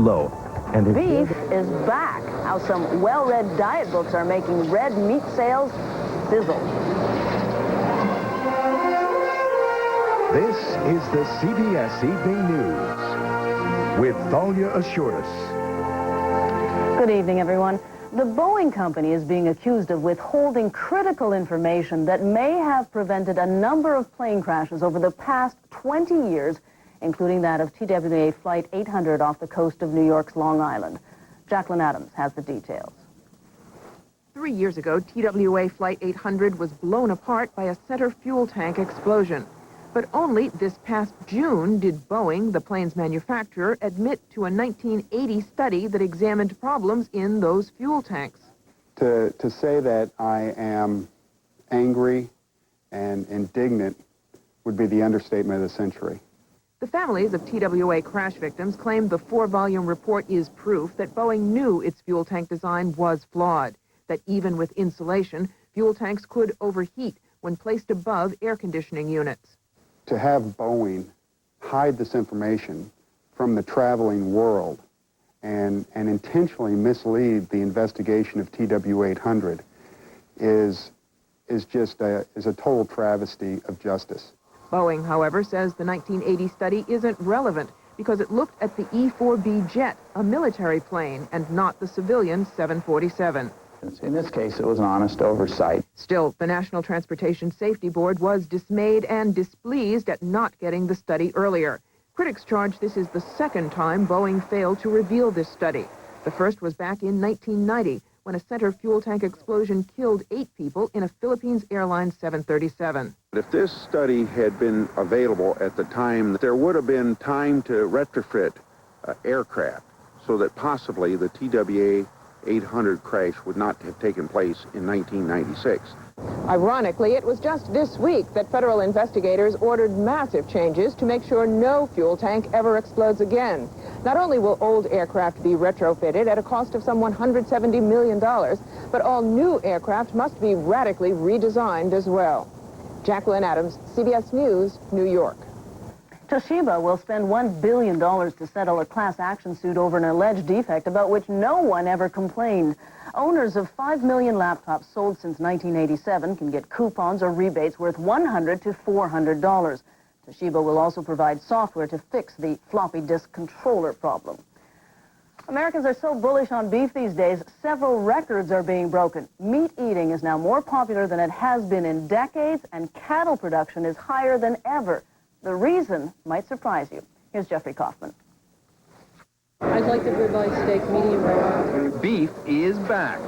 low. And Beef is back. How some well-read diet books are making red meat sales sizzle. This is the CBS Evening News with Thalia Assurdas. Good evening, everyone. The Boeing company is being accused of withholding critical information that may have prevented a number of plane crashes over the past 20 years, including that of TWA Flight 800 off the coast of New York's Long Island. Jacqueline Adams has the details. 3 years ago, TWA Flight 800 was blown apart by a center fuel tank explosion. But only this past June did Boeing, the plane's manufacturer, admit to a 1980 study that examined problems in those fuel tanks. To say that I am angry and indignant would be the understatement of the century. The families of TWA crash victims claim the 4-volume report is proof that Boeing knew its fuel tank design was flawed, that even with insulation, fuel tanks could overheat when placed above air conditioning units. To have Boeing hide this information from the traveling world and intentionally mislead the investigation of TW 800 is a total travesty of justice. Boeing, however, says the 1980 study isn't relevant because it looked at the E-4B jet, a military plane, and not the civilian 747. In this case, it was an honest oversight. Still, the National Transportation Safety Board was dismayed and displeased at not getting the study earlier. Critics charge this is the second time Boeing failed to reveal this study. The first was back in 1990, when a center fuel tank explosion killed 8 people in a Philippines Airlines 737. If this study had been available at the time, there would have been time to retrofit aircraft so that possibly the TWA 800 crash would not have taken place in 1996. Ironically, it was just this week that federal investigators ordered massive changes to make sure no fuel tank ever explodes again. Not only will old aircraft be retrofitted at a cost of some $170 million, but all new aircraft must be radically redesigned as well. Jacqueline Adams, CBS News, New York. Toshiba will spend $1 billion to settle a class action suit over an alleged defect about which no one ever complained. Owners of 5 million laptops sold since 1987 can get coupons or rebates worth $100 to $400. Toshiba will also provide software to fix the floppy disk controller problem. Americans are so bullish on beef these days, several records are being broken. Meat eating is now more popular than it has been in decades, and cattle production is higher than ever. The reason might surprise you. Here's Jeffrey Kaufman. I'd like the ribeye steak medium rare. Beef is back.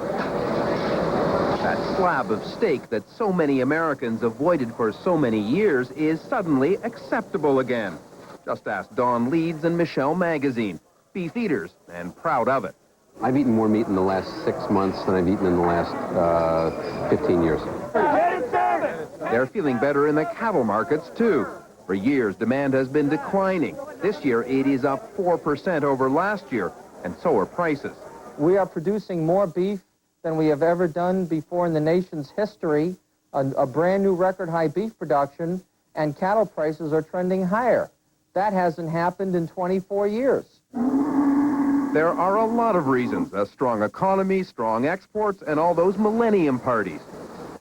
That slab of steak that so many Americans avoided for so many years is suddenly acceptable again. Just ask Dawn Leeds and Michelle Magazine, beef eaters and proud of it. I've eaten more meat in the last 6 months than I've eaten in the last 15 years. They're feeling better in the cattle markets, too. For years, demand has been declining. This year, it is up 4% over last year, and so are prices. We are producing more beef than we have ever done before in the nation's history, a brand new record high beef production, and cattle prices are trending higher. That hasn't happened in 24 years. There are a lot of reasons: a strong economy, strong exports, and all those millennium parties.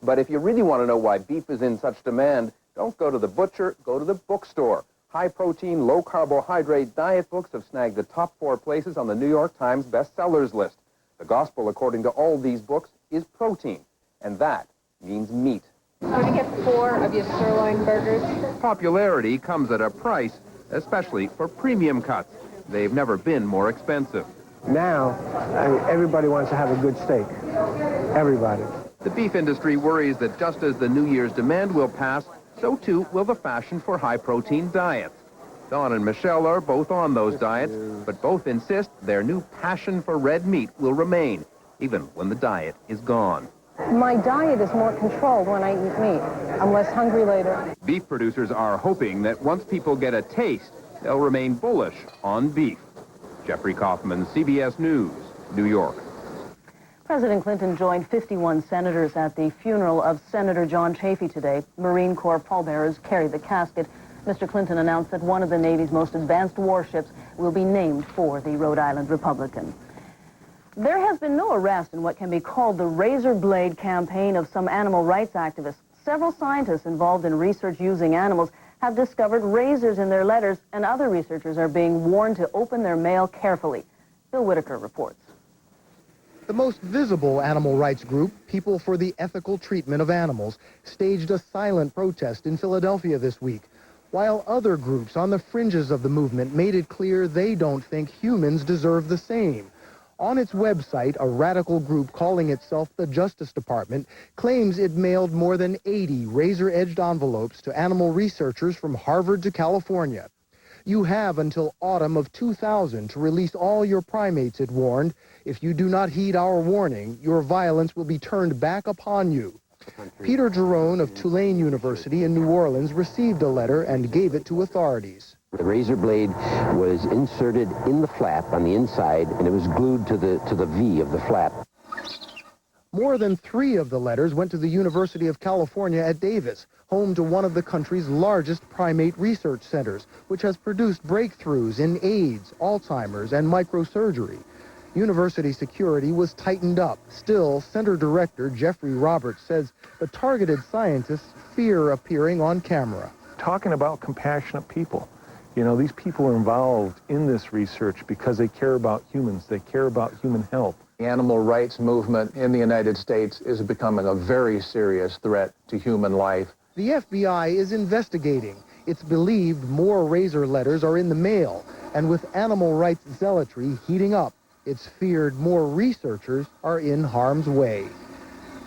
But if you really want to know why beef is in such demand, don't go to the butcher, go to the bookstore. High-protein, low-carbohydrate diet books have snagged the top 4 places on the New York Times bestsellers list. The gospel, according to all these books, is protein, and that means meat. Can I get 4 of your sirloin burgers? Popularity comes at a price, especially for premium cuts. They've never been more expensive. Now, everybody wants to have a good steak. Everybody. The beef industry worries that just as the New Year's demand will pass, so too will the fashion for high-protein diets. Dawn and Michelle are both on those diets, but both insist their new passion for red meat will remain, even when the diet is gone. My diet is more controlled when I eat meat. I'm less hungry later. Beef producers are hoping that once people get a taste, they'll remain bullish on beef. Jeffrey Kaufman, CBS News, New York. President Clinton joined 51 senators at the funeral of Senator John Chafee today. Marine Corps pallbearers carried the casket. Mr. Clinton announced that one of the Navy's most advanced warships will be named for the Rhode Island Republican. There has been no arrest in what can be called the razor blade campaign of some animal rights activists. Several scientists involved in research using animals have discovered razors in their letters, and other researchers are being warned to open their mail carefully. Bill Whitaker reports. The most visible animal rights group, People for the Ethical Treatment of Animals, staged a silent protest in Philadelphia this week, while other groups on the fringes of the movement made it clear they don't think humans deserve the same. On its website, a radical group calling itself the Justice Department claims it mailed more than 80 razor-edged envelopes to animal researchers from Harvard to California. You have until autumn of 2000 to release all your primates, it warned. If you do not heed our warning, your violence will be turned back upon you. Peter Jerome of Tulane University in New Orleans received a letter and gave it to authorities. The razor blade was inserted in the flap on the inside, and it was glued to the V of the flap. More than 3 of the letters went to the University of California at Davis, home to one of the country's largest primate research centers, which has produced breakthroughs in AIDS, Alzheimer's, and microsurgery. University security was tightened up. Still, Center Director Jeffrey Roberts says the targeted scientists fear appearing on camera. Talking about compassionate people. You know, these people are involved in this research because they care about humans. They care about human health. The animal rights movement in the United States is becoming a very serious threat to human life. The FBI is investigating. It's believed more razor letters are in the mail, and with animal rights zealotry heating up, it's feared more researchers are in harm's way.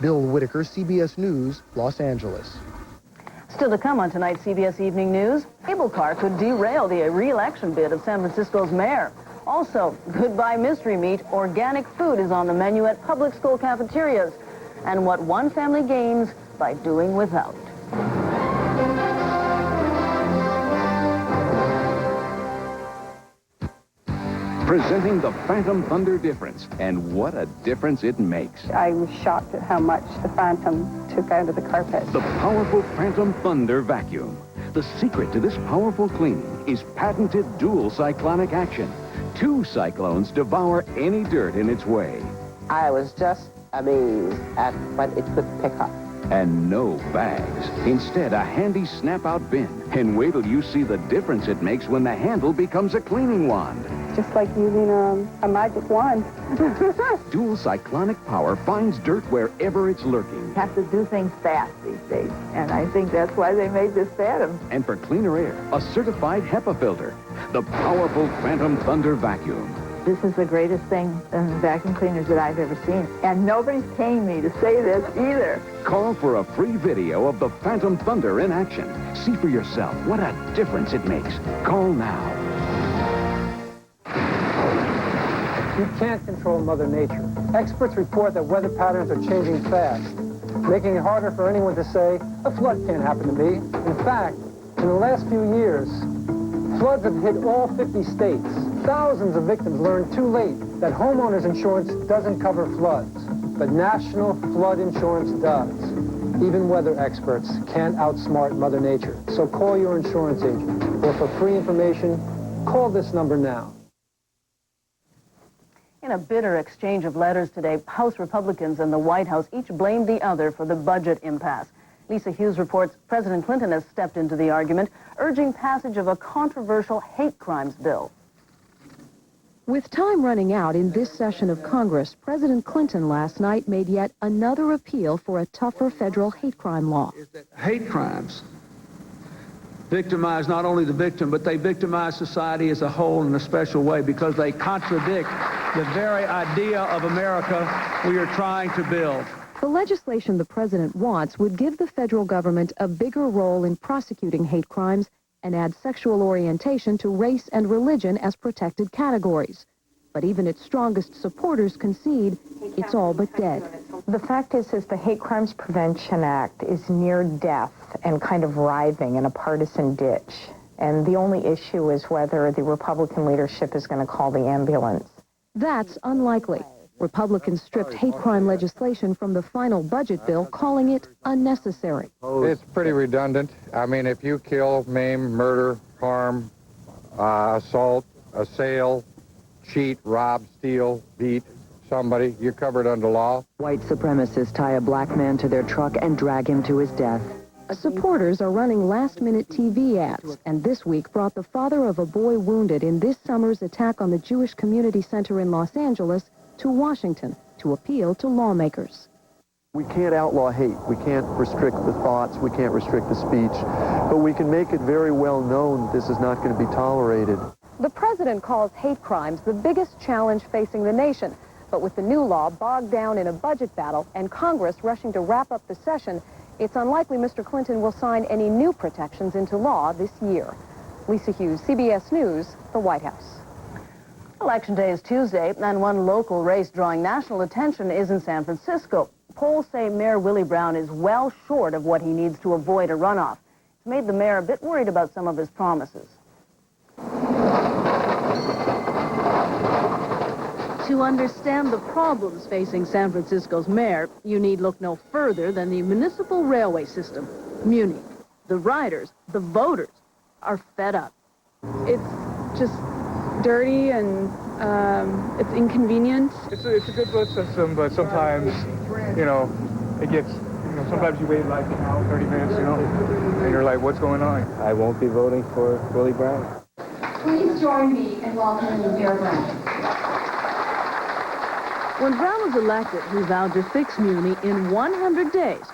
Bill Whitaker, CBS News, Los Angeles. Still to come on tonight's CBS Evening News, cable car could derail the re-election bid of San Francisco's mayor. Also, goodbye mystery meat, organic food is on the menu at public school cafeterias. And what one family gains by doing without. Presenting the Phantom Thunder difference, and what a difference it makes. I was shocked at how much the Phantom took out of the carpet. The powerful Phantom Thunder vacuum. The secret to this powerful cleaning is patented dual cyclonic action. 2 cyclones devour any dirt in its way. I was just amazed at what it could pick up. And no bags. Instead, a handy snap-out bin. And wait till you see the difference it makes when the handle becomes a cleaning wand. Just like using a magic wand. Dual cyclonic power finds dirt wherever it's lurking. You have to do things fast these days, and I think that's why they made this Phantom. And for cleaner air, a certified HEPA filter. The powerful Phantom Thunder vacuum. This is the greatest thing in vacuum cleaners that I've ever seen. And nobody's paying me to say this either. Call for a free video of the Phantom Thunder in action. See for yourself what a difference it makes. Call now. You can't control Mother Nature. Experts report that weather patterns are changing fast, making it harder for anyone to say, a flood can't happen to me. In fact, in the last few years, floods have hit all 50 states. Thousands of victims learned too late that homeowners insurance doesn't cover floods, but national flood insurance does. Even weather experts can't outsmart Mother Nature. So call your insurance agent, or for free information, call this number now. In a bitter exchange of letters today, House Republicans and the White House each blamed the other for the budget impasse. Lisa Hughes reports President Clinton has stepped into the argument, urging passage of a controversial hate crimes bill. With time running out in this session of Congress, President Clinton last night made yet another appeal for a tougher federal hate crime law. Hate crimes victimize not only the victim, but they victimize society as a whole in a special way because they contradict the very idea of America we are trying to build. The legislation the president wants would give the federal government a bigger role in prosecuting hate crimes and add sexual orientation to race and religion as protected categories. But even its strongest supporters concede it's all but dead. The fact is the Hate Crimes Prevention Act is near death and kind of writhing in a partisan ditch. And the only issue is whether the Republican leadership is going to call the ambulance. That's unlikely. Republicans stripped hate crime legislation from the final budget bill, calling it unnecessary. It's pretty redundant. I mean, if you kill, maim, murder, harm, assault, assail, cheat, rob, steal, beat somebody, you're covered under law. White supremacists tie a black man to their truck and drag him to his death. Supporters are running last-minute TV ads, and this week brought the father of a boy wounded in this summer's attack on the Jewish Community Center in Los Angeles to Washington to appeal to lawmakers. We can't outlaw hate. We can't restrict the thoughts. We can't restrict the speech. But we can make it very well known this is not going to be tolerated. The president calls hate crimes the biggest challenge facing the nation. But with the new law bogged down in a budget battle and Congress rushing to wrap up the session, it's unlikely Mr. Clinton will sign any new protections into law this year. Lisa Hughes, CBS News, the White House. Election day is Tuesday, and one local race drawing national attention is in San Francisco. Polls say Mayor Willie Brown is well short of what he needs to avoid a runoff. It's made the mayor a bit worried about some of his promises. To understand the problems facing San Francisco's mayor, you need look no further than the municipal railway system, MUNI. The riders, the voters, are fed up. It's just dirty and it's inconvenient. It's a good bus system, but sometimes, it gets, sometimes you wait like 30 minutes, and you're like, what's going on? I won't be voting for Willie Brown. Please join me in welcoming Mayor Brown. When Brown was elected, he vowed to fix MUNI in 100 days.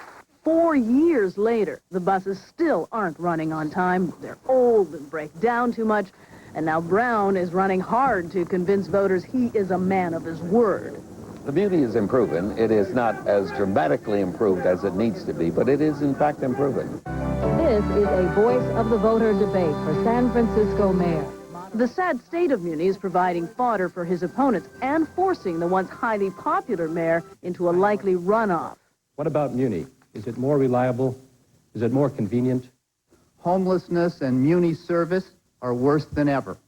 4 years later, the buses still aren't running on time. They're old and break down too much. And now Brown is running hard to convince voters he is a man of his word. The MUNI is improving. It is not as dramatically improved as it needs to be, but it is in fact improving. This is a Voice of the Voter debate for San Francisco mayor. The sad state of MUNI is providing fodder for his opponents and forcing the once highly popular mayor into a likely runoff. What about MUNI? Is it more reliable? Is it more convenient? Homelessness and MUNI service are worse than ever.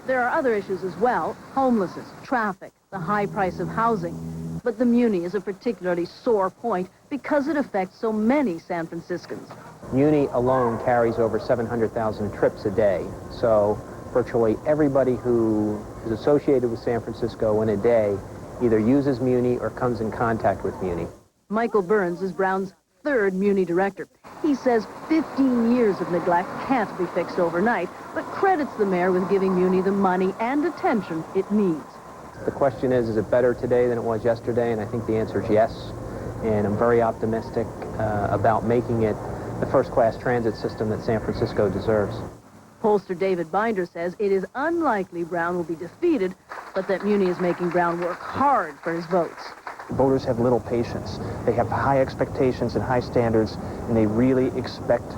There are other issues as well: homelessness, traffic, the high price of housing. But the MUNI is a particularly sore point because it affects so many San Franciscans. MUNI alone carries over 700,000 trips a day. So virtually everybody who is associated with San Francisco in a day either uses MUNI or comes in contact with MUNI. Michael Burns is Brown's third MUNI director. He says 15 years of neglect can't be fixed overnight, but credits the mayor with giving MUNI the money and attention it needs. The question is it better today than it was yesterday? And I think the answer is yes. And I'm very optimistic about making it the first-class transit system that San Francisco deserves. Pollster David Binder says it is unlikely Brown will be defeated, but that MUNI is making Brown work hard for his votes. Voters have little patience. They have high expectations and high standards, and they really expect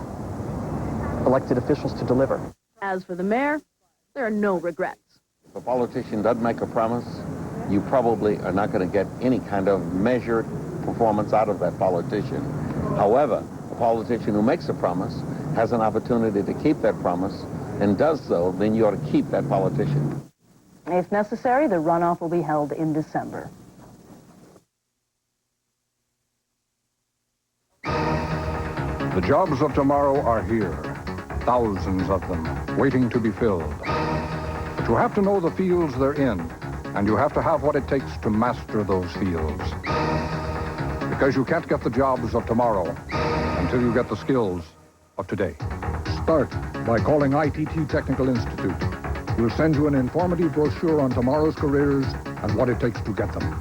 elected officials to deliver. As for the mayor, there are no regrets. If a politician doesn't make a promise, you probably are not going to get any kind of measured performance out of that politician. However, a politician who makes a promise has an opportunity to keep that promise and does so, then you ought to keep that politician. If necessary, the runoff will be held in December. The jobs of tomorrow are here, thousands of them, waiting to be filled. But you have to know the fields they're in, and you have to have what it takes to master those fields. Because you can't get the jobs of tomorrow until you get the skills of today. Start by calling ITT Technical Institute. We'll send you an informative brochure on tomorrow's careers and what it takes to get them.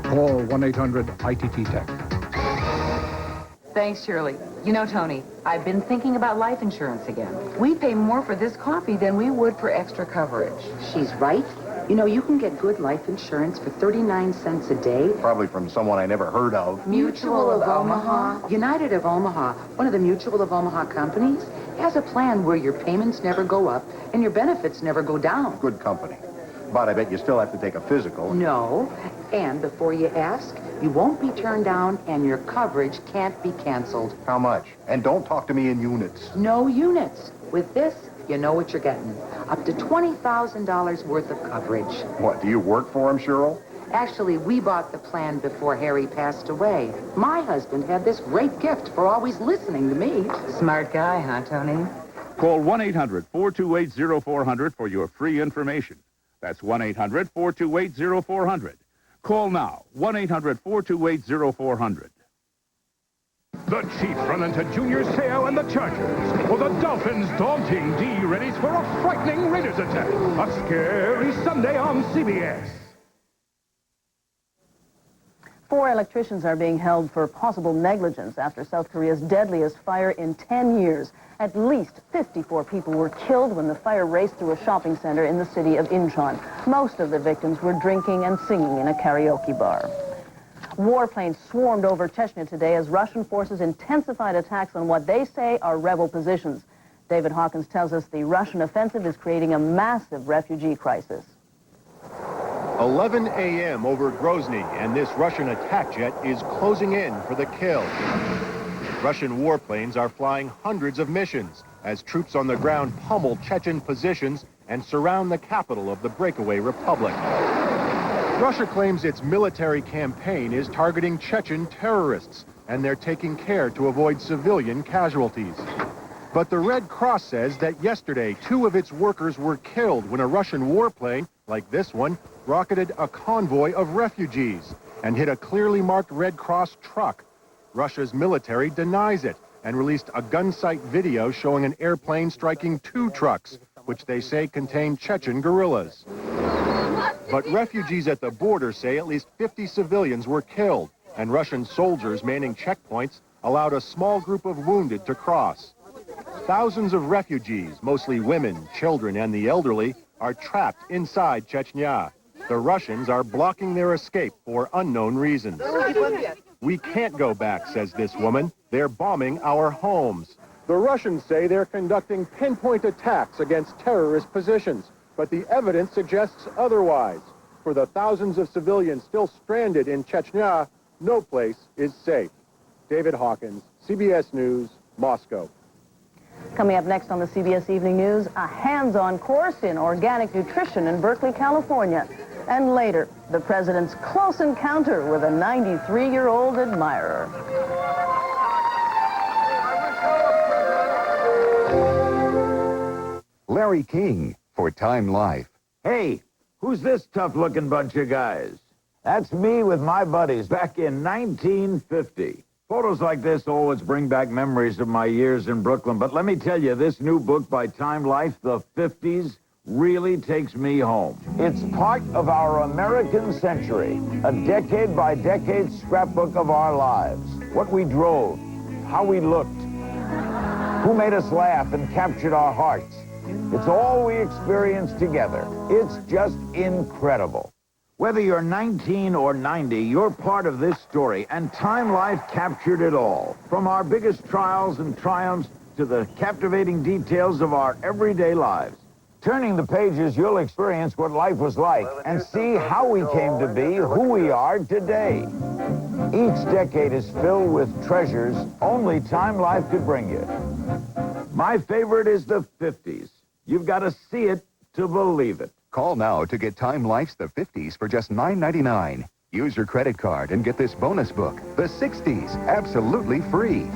Call 1-800-ITT-TECH. Thanks, Shirley. You know, Tony, I've been thinking about life insurance again. We pay more for this coffee than we would for extra coverage. She's right. You know, you can get good life insurance for 39 cents a day. Probably from someone I never heard of. Mutual of Omaha. United of Omaha, one of the Mutual of Omaha companies, has a plan where your payments never go up and your benefits never go down. Good company. But I bet you still have to take a physical. No. And before you ask, you won't be turned down and your coverage can't be canceled. How much? And don't talk to me in units. No units. With this, you know what you're getting. Up to $20,000 worth of coverage. What, do you work for him, Cheryl? Actually, we bought the plan before Harry passed away. My husband had this great gift for always listening to me. Smart guy, huh, Tony? Call 1-800-428-0400 for your free information. That's 1-800-428-0400. Call now, 1-800-428-0400. The Chiefs run into Junior Seau and the Chargers. Well, the Dolphins' daunting D readies for a frightening Raiders attack. A scary Sunday on CBS. 4 electricians are being held for possible negligence after South Korea's deadliest fire in 10 years. At least 54 people were killed when the fire raced through a shopping center in the city of Incheon. Most of the victims were drinking and singing in a karaoke bar. Warplanes swarmed over Chechnya today as Russian forces intensified attacks on what they say are rebel positions. David Hawkins tells us the Russian offensive is creating a massive refugee crisis. 11 a.m. over Grozny, and this Russian attack jet is closing in for the kill. Russian warplanes are flying hundreds of missions as troops on the ground pummel Chechen positions and surround the capital of the breakaway republic. Russia claims its military campaign is targeting Chechen terrorists, and they're taking care to avoid civilian casualties. But the Red Cross says that yesterday 2 of its workers were killed when a Russian warplane, like this one, rocketed a convoy of refugees and hit a clearly marked Red Cross truck. Russia's military denies it and released a gun sight video showing an airplane striking 2 trucks, which they say contain Chechen guerrillas. But refugees at the border say at least 50 civilians were killed, and Russian soldiers manning checkpoints allowed a small group of wounded to cross. Thousands of refugees, mostly women, children, and the elderly, are trapped inside Chechnya. The Russians are blocking their escape for unknown reasons. We can't go back, says this woman. They're bombing our homes. The Russians say they're conducting pinpoint attacks against terrorist positions, but the evidence suggests otherwise. For the thousands of civilians still stranded in Chechnya, no place is safe. David Hawkins, CBS News, Moscow. Coming up next on the CBS Evening News, a hands-on course in organic nutrition in Berkeley, California. And later, the president's close encounter with a 93-year-old admirer. Larry King for Time Life. Hey, who's this tough-looking bunch of guys? That's me with my buddies back in 1950. Photos like this always bring back memories of my years in Brooklyn, but let me tell you, this new book by Time Life, The 50s, really takes me home. It's part of our American century, a decade-by-decade scrapbook of our lives. What we drove, how we looked, who made us laugh and captured our hearts. It's all we experienced together. It's just incredible. Whether you're 19 or 90, you're part of this story, and Time Life captured it all. From our biggest trials and triumphs to the captivating details of our everyday lives. Turning the pages, you'll experience what life was like and see how we came to be who we are today. Each decade is filled with treasures only Time Life could bring you. My favorite is the 50s. You've got to see it to believe it. Call now to get Time Life's The 50s for just $9.99. Use your credit card and get this bonus book, The 60s, absolutely free.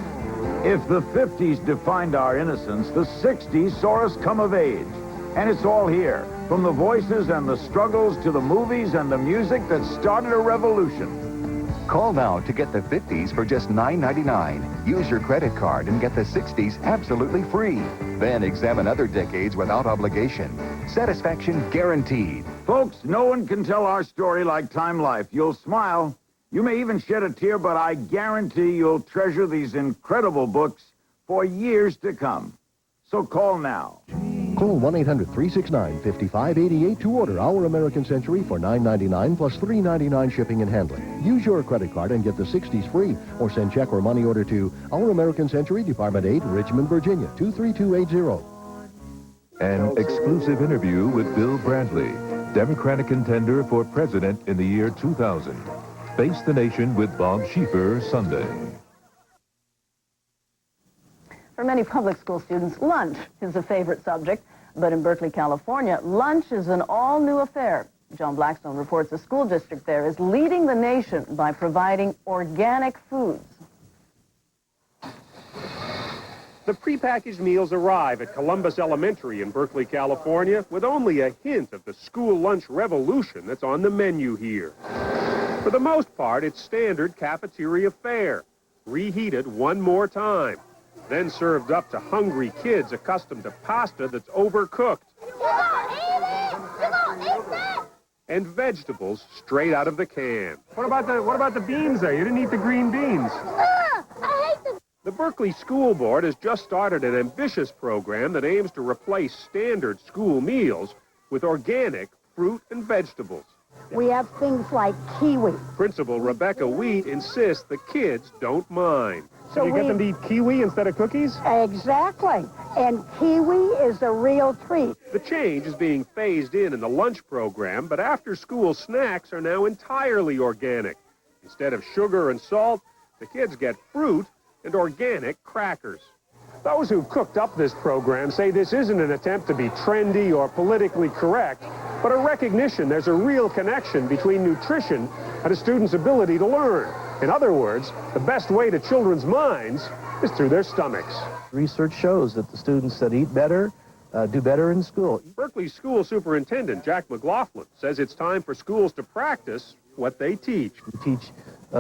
If the 50s defined our innocence, the 60s saw us come of age. And it's all here, from the voices and the struggles to the movies and the music that started a revolution. Call now to get the 50s for just $9.99. Use your credit card and get the 60s absolutely free. Then examine other decades without obligation. Satisfaction guaranteed. Folks, no one can tell our story like Time Life. You'll smile. You may even shed a tear, but I guarantee you'll treasure these incredible books for years to come. So call now. Call 1-800-369-5588 to order Our American Century for $9.99 plus $3.99 shipping and handling. Use your credit card and get the 60s free, or send check or money order to Our American Century, Department 8, Richmond, Virginia, 23280. An exclusive interview with Bill Bradley, Democratic contender for president in the year 2000. Face the Nation with Bob Schieffer Sunday. For many public school students, lunch is a favorite subject. But in Berkeley, California, lunch is an all-new affair. John Blackstone reports the school district there is leading the nation by providing organic foods. The prepackaged meals arrive at Columbus Elementary in Berkeley, California, with only a hint of the school lunch revolution that's on the menu here. For the most part, it's standard cafeteria fare, reheated one more time, then served up to hungry kids accustomed to pasta that's overcooked. And vegetables straight out of the can. What about the beans there? You didn't eat the green beans. The Berkeley School Board has just started an ambitious program that aims to replace standard school meals with organic fruit and vegetables. We have things like kiwi. Principal Rebecca Wheat insists the kids don't mind. So you get them to eat kiwi instead of cookies? Exactly. And kiwi is a real treat. The change is being phased in the lunch program, but after-school snacks are now entirely organic. Instead of sugar and salt, the kids get fruit and organic crackers. Those who cooked up this program say this isn't an attempt to be trendy or politically correct, but a recognition there's a real connection between nutrition and a student's ability to learn. In other words, the best way to children's minds is through their stomachs. Research shows that the students that eat better do better in school. Berkeley School Superintendent Jack McLaughlin says it's time for schools to practice what they teach. We teach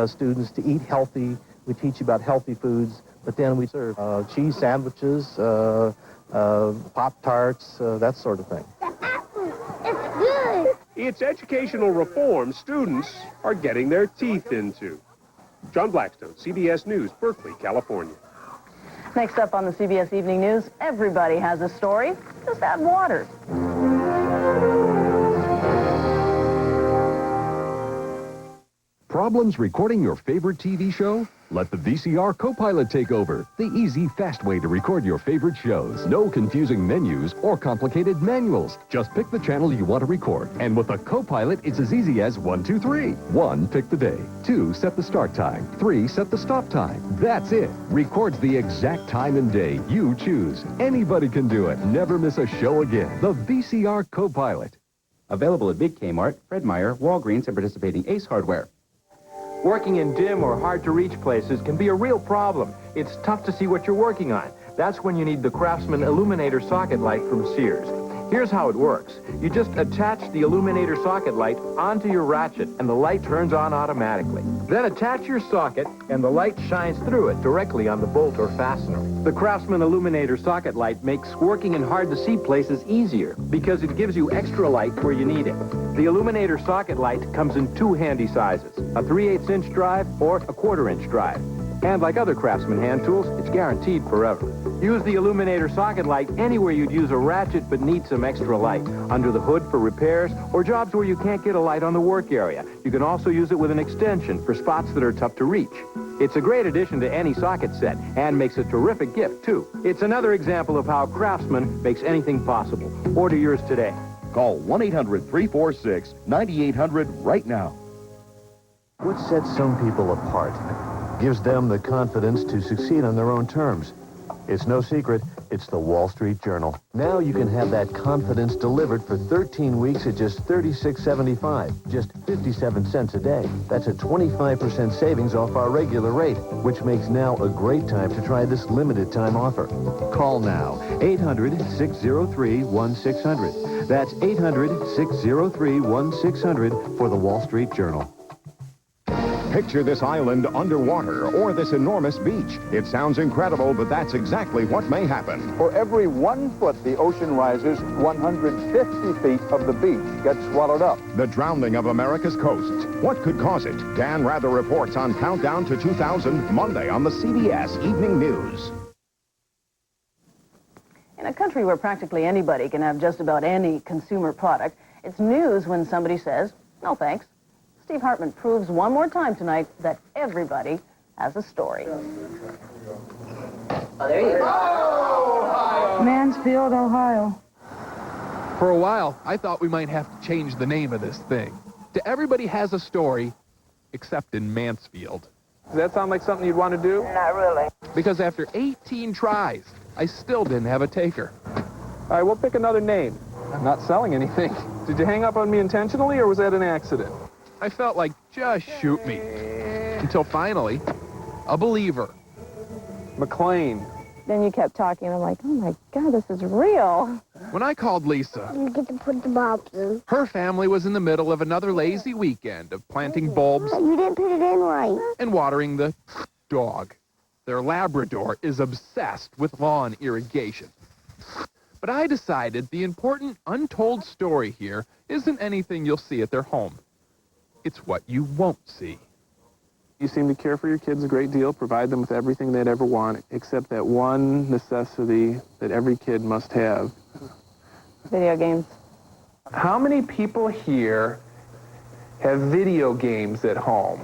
students to eat healthy. We teach about healthy foods, but then we serve cheese sandwiches, Pop-Tarts, that sort of thing. It's good. It's educational reform students are getting their teeth into. John Blackstone, CBS News, Berkeley, California. Next up on the CBS Evening News, everybody has a story. Just add water. Problems recording your favorite TV show? Let the VCR Copilot take over. The easy, fast way to record your favorite shows. No confusing menus or complicated manuals. Just pick the channel you want to record. And with the Copilot, it's as easy as 1, 2, 3. 1, pick the day. 2, set the start time. 3, set the stop time. That's it. Records the exact time and day you choose. Anybody can do it. Never miss a show again. The VCR Copilot. Available at Big Kmart, Fred Meyer, Walgreens, and participating Ace Hardware. Working in dim or hard-to-reach places can be a real problem. It's tough to see what you're working on. That's when you need the Craftsman Illuminator socket light from Sears. Here's how it works. You just attach the illuminator socket light onto your ratchet, and the light turns on automatically. Then attach your socket, and the light shines through it directly on the bolt or fastener. The Craftsman Illuminator socket light makes working in hard-to-see places easier because it gives you extra light where you need it. The illuminator socket light comes in 2 handy sizes, a 3/8-inch drive or a 1/4-inch drive. And like other Craftsman hand tools, it's guaranteed forever. Use the illuminator socket light anywhere you'd use a ratchet but need some extra light. Under the hood for repairs or jobs where you can't get a light on the work area. You can also use it with an extension for spots that are tough to reach. It's a great addition to any socket set and makes a terrific gift, too. It's another example of how Craftsman makes anything possible. Order yours today. Call 1-800-346-9800 right now. What sets some people apart? Gives them the confidence to succeed on their own terms. It's no secret, it's the Wall Street Journal. Now you can have that confidence delivered for 13 weeks at just $36.75, just 57 cents a day. That's a 25% savings off our regular rate, which makes now a great time to try this limited time offer. Call now, 800-603-1600. That's 800-603-1600 for the Wall Street Journal. Picture this island underwater or this enormous beach. It sounds incredible, but that's exactly what may happen. For every 1 foot the ocean rises, 150 feet of the beach gets swallowed up. The drowning of America's coasts. What could cause it? Dan Rather reports on Countdown to 2000, Monday on the CBS Evening News. In a country where practically anybody can have just about any consumer product, it's news when somebody says, no thanks. Steve Hartman proves one more time tonight that everybody has a story. Oh, there you go. Mansfield, Ohio. For a while, I thought we might have to change the name of this thing to Everybody Has a Story, except in Mansfield. Does that sound like something you'd want to do? Not really. Because after 18 tries, I still didn't have a taker. All right, we'll pick another name. I'm not selling anything. Did you hang up on me intentionally, or was that an accident? I felt like, just shoot me. Until finally, a believer. McLean. Then you kept talking, and I'm like, oh my God, this is real. When I called Lisa, You get to put the bulbs in. her family was in the middle of another lazy weekend of planting bulbs You didn't put it in right. and watering the dog. Their Labrador is obsessed with lawn irrigation. But I decided the important untold story here isn't anything you'll see at their home. It's what you won't see. You seem to care for your kids a great deal, provide them with everything they'd ever want, except that one necessity that every kid must have. Video games. How many people here have video games at home?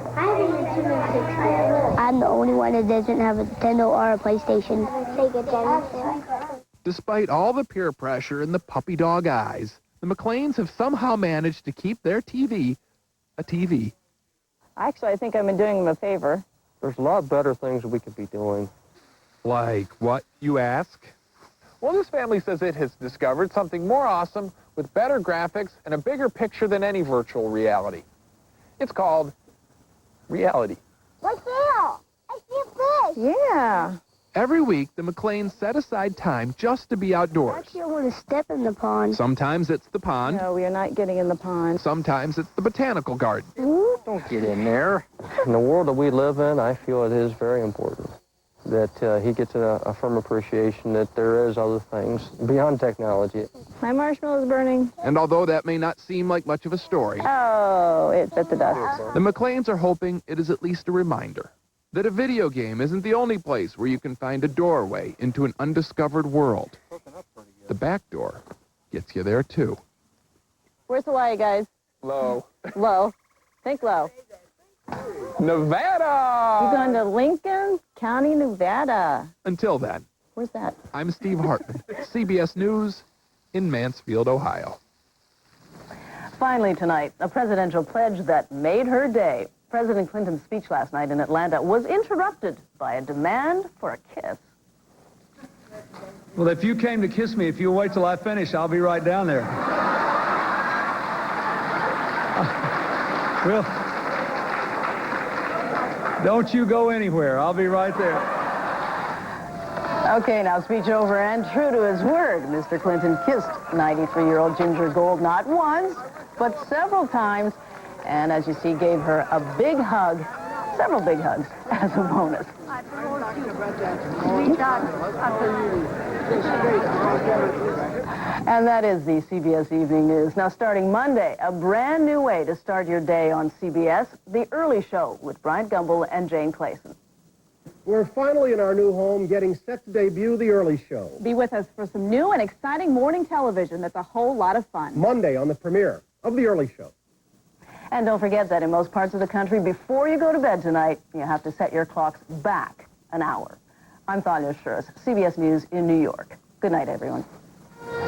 I'm the only one that doesn't have a Nintendo or a PlayStation. Sega Genesis. Despite all the peer pressure and the puppy dog eyes, the McLeans have somehow managed to keep their TV a TV. Actually, I think I've been doing them a favor. There's a lot better things we could be doing. Like what, you ask? Well, this family says it has discovered something more awesome with better graphics and a bigger picture than any virtual reality. It's called reality. What's that? I see a fish. Yeah. Every week, the McLeans set aside time just to be outdoors. Actually, I want to step in the pond. Sometimes it's the pond. No, we are not getting in the pond. Sometimes it's the botanical garden. Don't get in there. In the world that we live in, I feel it is very important that he gets a firm appreciation that there is other things beyond technology. My marshmallow's burning. And although that may not seem like much of a story, Oh, it bit the dust. the McLeans are hoping it is at least a reminder that a video game isn't the only place where you can find a doorway into an undiscovered world. The back door gets you there, too. Where's Hawaii, guys? Low. Low. Think low. Nevada! You're going to Lincoln County, Nevada. Until then, Where's that? I'm Steve Hartman, CBS News in Mansfield, Ohio. Finally tonight, a presidential pledge that made her day. President Clinton's speech last night in Atlanta was interrupted by a demand for a kiss. Well, if you came to kiss me, if you wait till I finish, I'll be right down there. Well, don't you go anywhere. I'll be right there. Okay, now speech over, and true to his word, Mr. Clinton kissed 93-year-old Ginger Gold not once, but several times, and as you see, gave her a big hug, several big hugs, as a bonus. And that is the CBS Evening News. Now, starting Monday, a brand new way to start your day on CBS, The Early Show with Bryant Gumbel and Jane Clayson. We're finally in our new home, getting set to debut The Early Show. Be with us for some new and exciting morning television that's a whole lot of fun. Monday on the premiere of The Early Show. And don't forget that in most parts of the country, before you go to bed tonight, you have to set your clocks back an hour. I'm Thalia Schuris, CBS News in New York. Good night, everyone.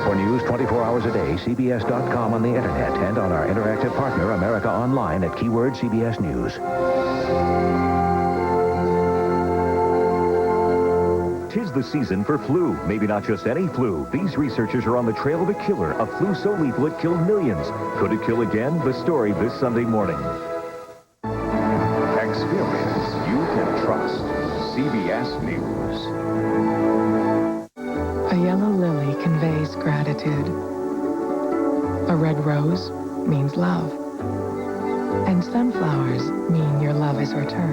For news 24 hours a day, CBS.com on the internet and on our interactive partner, America Online, at keyword CBS News. 'Tis the season for flu. Maybe not just any flu. These researchers are on the trail of a killer, a flu so lethal it killed millions. Could it kill again? The story this Sunday morning. Experience you can trust. CBS News. A yellow lily conveys gratitude. A red rose means love. And sunflowers mean your love is returned.